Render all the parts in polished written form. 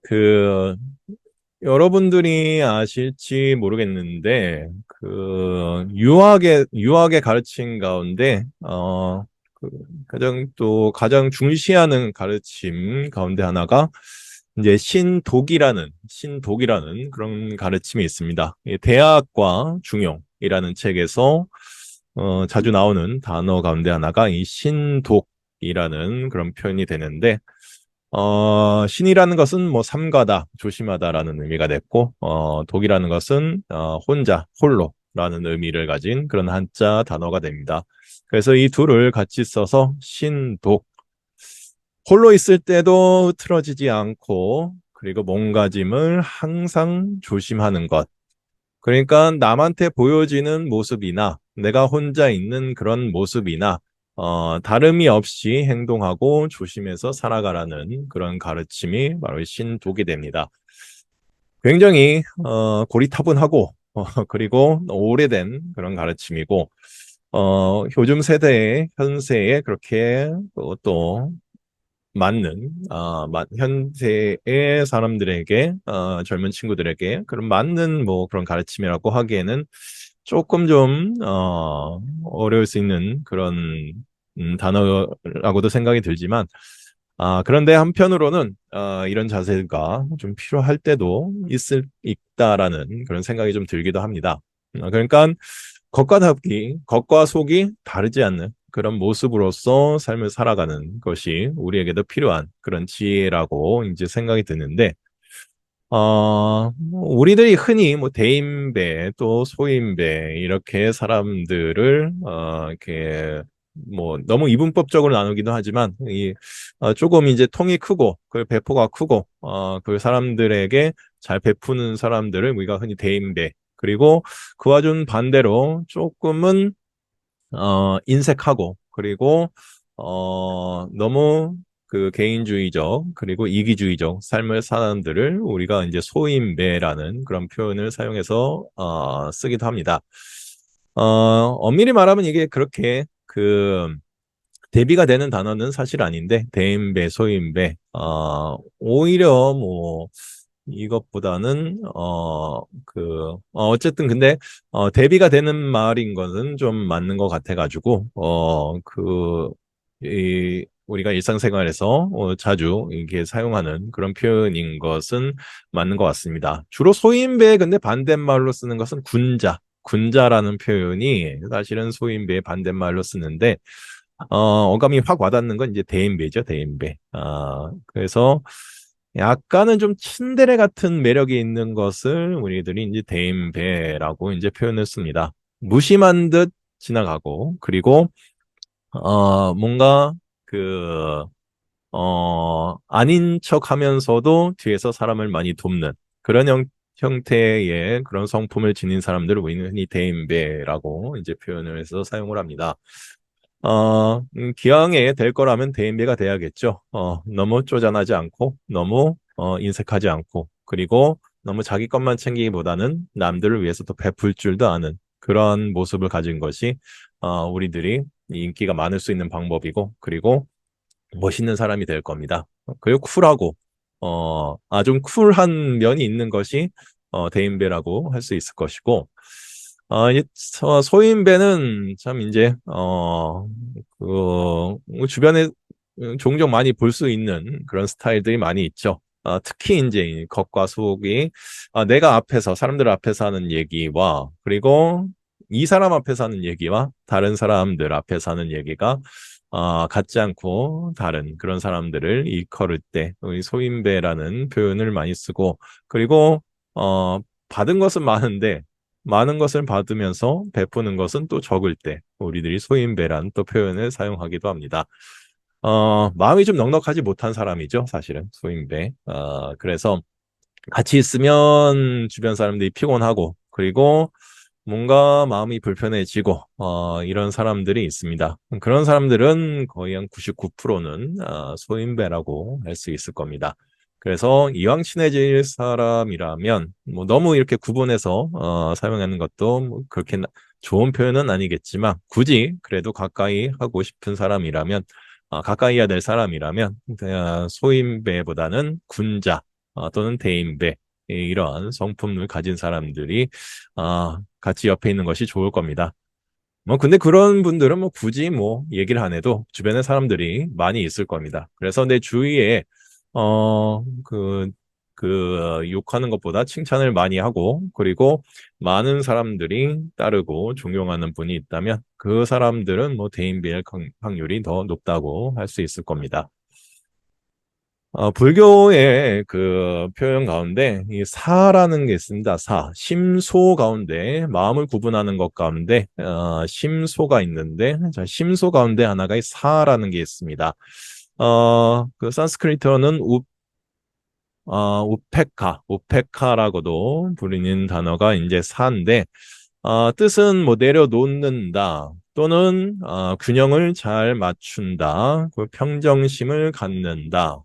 그, 여러분들이 아실지 모르겠는데, 유학의 가르침 가운데, 그, 가장 중시하는 가르침 가운데 하나가, 이제 신독이라는 그런 가르침이 있습니다. 이 대학과 중용이라는 책에서, 자주 나오는 단어 가운데 하나가 이 신독이라는 그런 표현이 되는데, 신이라는 것은 뭐 삼가다, 조심하다라는 의미가 됐고, 독이라는 것은 홀로라는 의미를 가진 그런 한자 단어가 됩니다. 그래서 이 둘을 같이 써서 신독. 홀로 있을 때도 틀어지지 않고, 그리고 몸가짐을 항상 조심하는 것. 그러니까 남한테 보여지는 모습이나 내가 혼자 있는 그런 모습이나 다름이 없이 행동하고 조심해서 살아가라는 그런 가르침이 바로 신독이 됩니다. 굉장히 고리타분하고 그리고 오래된 그런 가르침이고 요즘 세대의 현세에 그렇게 또 맞는 현세의 사람들에게 젊은 친구들에게 그런 맞는 뭐 그런 가르침이라고 하기에는 조금 좀 어려울 수 있는 그런 단어라고도 생각이 들지만 그런데 한편으로는 이런 자세가 좀 필요할 때도 있다라는 그런 생각이 좀 들기도 합니다. 그러니까 겉과 속이 다르지 않는 그런 모습으로서 삶을 살아가는 것이 우리에게도 필요한 그런 지혜라고 이제 생각이 드는데, 우리들이 흔히 뭐 대인배 또 소인배 이렇게 사람들을 이렇게 뭐 너무 이분법적으로 나누기도 하지만 조금 이제 통이 크고 그 배포가 크고 그 사람들에게 잘 베푸는 사람들을 우리가 흔히 대인배, 그리고 그와 좀 반대로 조금은 인색하고 그리고 너무 그 개인주의적 그리고 이기주의적 삶을 사람들을 우리가 이제 소인배라는 그런 표현을 사용해서 쓰기도 합니다. 엄밀히 말하면 이게 그렇게 대비가 되는 단어는 사실 아닌데 대인배, 소인배, 오히려 뭐 이것보다는 어쨌든 근데 대비가 되는 말인 것은 좀 맞는 것 같아가지고 이 우리가 일상생활에서 자주 이게 사용하는 그런 표현인 것은 맞는 것 같습니다. 주로 소인배 근데 반대말로 쓰는 것은 군자라는 표현이 사실은 소인배의 반대말로 쓰는데 어감이 확 와닿는 건 이제 대인배죠, 대인배. 그래서 약간은 좀 츤데레 같은 매력이 있는 것을 우리들이 이제 대인배라고 이제 표현을 씁니다. 무심한 듯 지나가고, 그리고, 뭔가, 그, 아닌 척 하면서도 뒤에서 사람을 많이 돕는 그런 형태의 그런 성품을 지닌 사람들을 우리는 흔히 대인배라고 이제 표현을 해서 사용을 합니다. 기왕에 될 거라면 대인배가 돼야겠죠. 너무 쪼잔하지 않고, 너무 인색하지 않고, 그리고 너무 자기 것만 챙기기보다는 남들을 위해서 또 베풀 줄도 아는 그런 모습을 가진 것이 우리들이 인기가 많을 수 있는 방법이고, 그리고 멋있는 사람이 될 겁니다. 그리고 쿨하고, 좀 쿨한 면이 있는 것이 대인배라고 할 수 있을 것이고, 이제 소인배는 참 이제 주변에 종종 많이 볼 수 있는 그런 스타일들이 많이 있죠. 특히 이제 이 겉과 속이 내가 앞에서 사람들 앞에서 하는 얘기와 그리고 이 사람 앞에서 하는 얘기와 다른 사람들 앞에서 하는 얘기가 같지 않고 다른 그런 사람들을 일컬을 때 우리 소인배라는 표현을 많이 쓰고, 그리고 받은 것은 많은데 많은 것을 받으면서 베푸는 것은 또 적을 때 우리들이 소인배란 또 표현을 사용하기도 합니다. 마음이 좀 넉넉하지 못한 사람이죠, 사실은 소인배. 그래서 같이 있으면 주변 사람들이 피곤하고 그리고 뭔가 마음이 불편해지고 이런 사람들이 있습니다. 그런 사람들은 거의 한 99%는 소인배라고 할 수 있을 겁니다. 그래서 이왕 친해질 사람이라면 뭐 너무 이렇게 구분해서 사용하는 것도 뭐 그렇게 좋은 표현은 아니겠지만 굳이 그래도 가까이 하고 싶은 사람이라면 가까이 해야 될 사람이라면 소인배보다는 군자 또는 대인배 이러한 성품을 가진 사람들이 같이 옆에 있는 것이 좋을 겁니다. 뭐 근데 그런 분들은 뭐 굳이 뭐 얘기를 안 해도 주변에 사람들이 많이 있을 겁니다. 그래서 내 주위에 욕하는 것보다 칭찬을 많이 하고 그리고 많은 사람들이 따르고 존경하는 분이 있다면 그 사람들은 뭐 대인배일 확률이 더 높다고 할 수 있을 겁니다. 불교의 그 표현 가운데 이 사라는 게 있습니다. 사, 심소 가운데 마음을 구분하는 것 가운데 심소가 있는데 자, 심소 가운데 하나가 이 사라는 게 있습니다. 그 산스크리트어는 우페카라고도 부르는 단어가 이제 사인데 뜻은 뭐 내려놓는다 또는 균형을 잘 맞춘다, 그 평정심을 갖는다,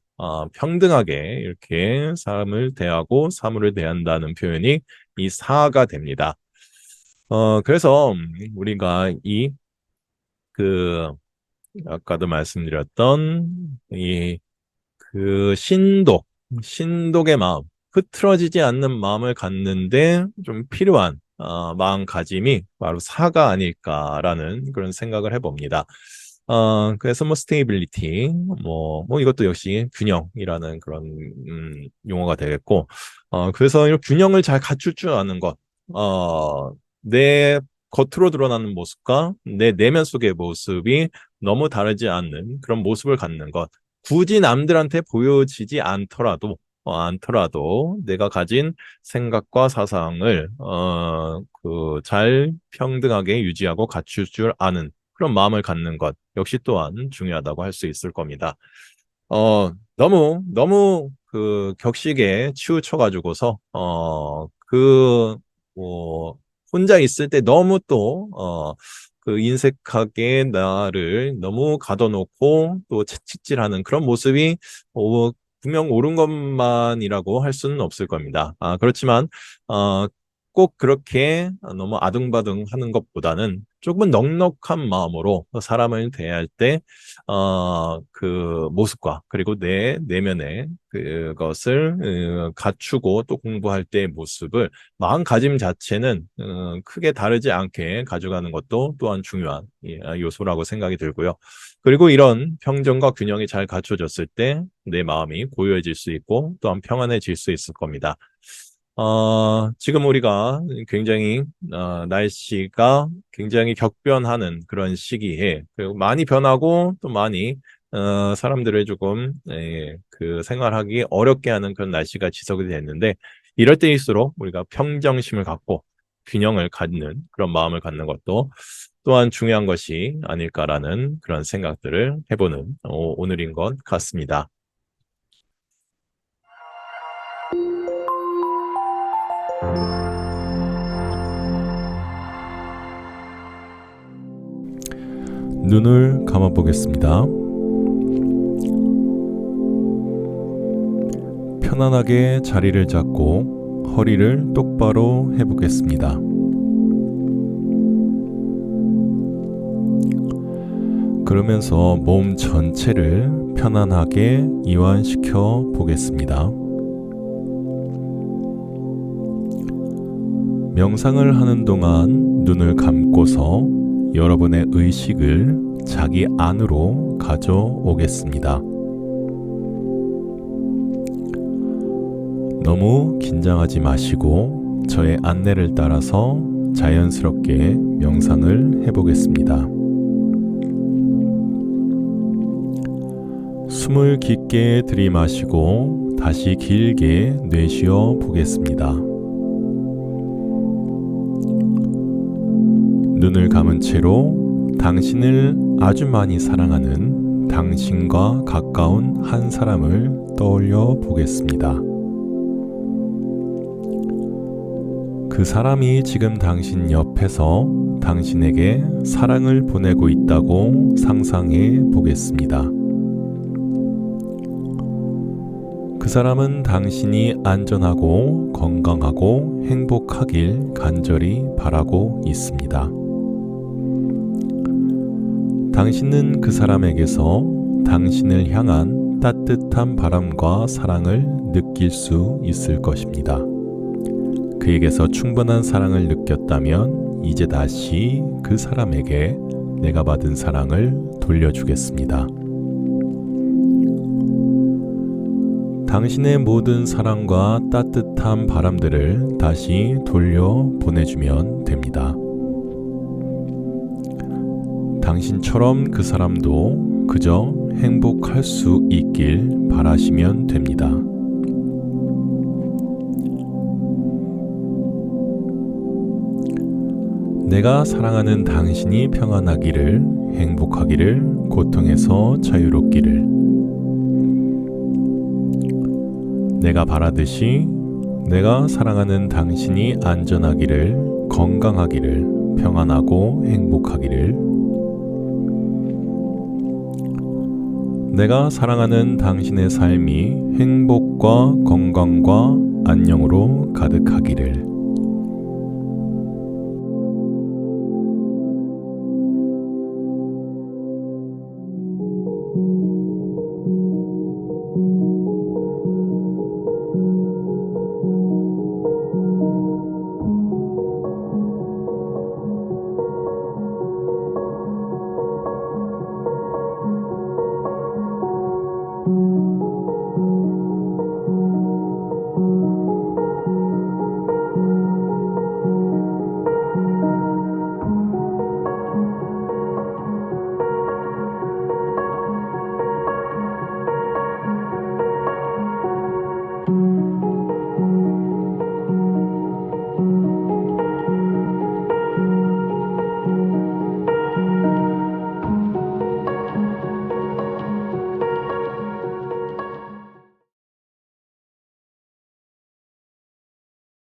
평등하게 이렇게 사람을 대하고 사물을 대한다는 표현이 이 사가 됩니다. 그래서 우리가 그 아까도 말씀드렸던 그 신독의 마음, 흐트러지지 않는 마음을 갖는데 좀 필요한 마음가짐이 바로 사가 아닐까라는 그런 생각을 해봅니다. 그래서 뭐 스테이빌리티, 뭐 이것도 역시 균형이라는 그런 용어가 되겠고, 그래서 이 균형을 잘 갖출 줄 아는 것, 내 겉으로 드러나는 모습과 내 내면 속의 모습이 너무 다르지 않는 그런 모습을 갖는 것. 굳이 남들한테 보여지지 않더라도 내가 가진 생각과 사상을 잘 평등하게 유지하고 갖출 줄 아는 그런 마음을 갖는 것 역시 또한 중요하다고 할 수 있을 겁니다. 너무 그 격식에 치우쳐가지고서 뭐 혼자 있을 때 너무 그 인색하게 나를 너무 가둬놓고 또 채찍질하는 그런 모습이 분명 옳은 것만이라고 할 수는 없을 겁니다. 그렇지만 꼭 그렇게 너무 아등바등 하는 것보다는 조금은 넉넉한 마음으로 사람을 대할 때 그 모습과 그리고 내 내면의 그것을 갖추고 또 공부할 때의 모습을 마음가짐 자체는 크게 다르지 않게 가져가는 것도 또한 중요한 요소라고 생각이 들고요. 그리고 이런 평정과 균형이 잘 갖춰졌을 때 내 마음이 고요해질 수 있고 또한 평안해질 수 있을 겁니다. 지금 우리가 굉장히 날씨가 굉장히 격변하는 그런 시기에 그리고 많이 변하고 또 많이 사람들을 조금 그 생활하기 어렵게 하는 그런 날씨가 지속이 됐는데 이럴 때일수록 우리가 평정심을 갖고 균형을 갖는 그런 마음을 갖는 것도 또한 중요한 것이 아닐까라는 그런 생각들을 해보는 오늘인 것 같습니다. 눈을 감아 보겠습니다. 편안하게 자리를 잡고 허리를 똑바로 해보겠습니다. 그러면서 몸 전체를 편안하게 이완시켜 보겠습니다. 명상을 하는 동안 눈을 감고서 여러분의 의식을 자기 안으로 가져오겠습니다. 너무 긴장하지 마시고 저의 안내를 따라서 자연스럽게 명상을 해보겠습니다. 숨을 깊게 들이마시고 다시 길게 내쉬어 보겠습니다. 눈을 감은 채로 당신을 아주 많이 사랑하는 당신과 가까운 한 사람을 떠올려 보겠습니다. 그 사람이 지금 당신 옆에서 당신에게 사랑을 보내고 있다고 상상해 보겠습니다. 그 사람은 당신이 안전하고 건강하고 행복하길 간절히 바라고 있습니다. 당신은 그 사람에게서 당신을 향한 따뜻한 바람과 사랑을 느낄 수 있을 것입니다. 그에게서 충분한 사랑을 느꼈다면 이제 다시 그 사람에게 내가 받은 사랑을 돌려주겠습니다. 당신의 모든 사랑과 따뜻한 바람들을 다시 돌려 보내주면 됩니다. 당신처럼 그 사람도 그저 행복할 수 있길 바라시면 됩니다. 내가 사랑하는 당신이 평안하기를, 행복하기를, 고통에서 자유롭기를. 내가 바라듯이 내가 사랑하는 당신이 안전하기를, 건강하기를, 평안하고 행복하기를. 내가 사랑하는 당신의 삶이 행복과 건강과 안녕으로 가득하기를.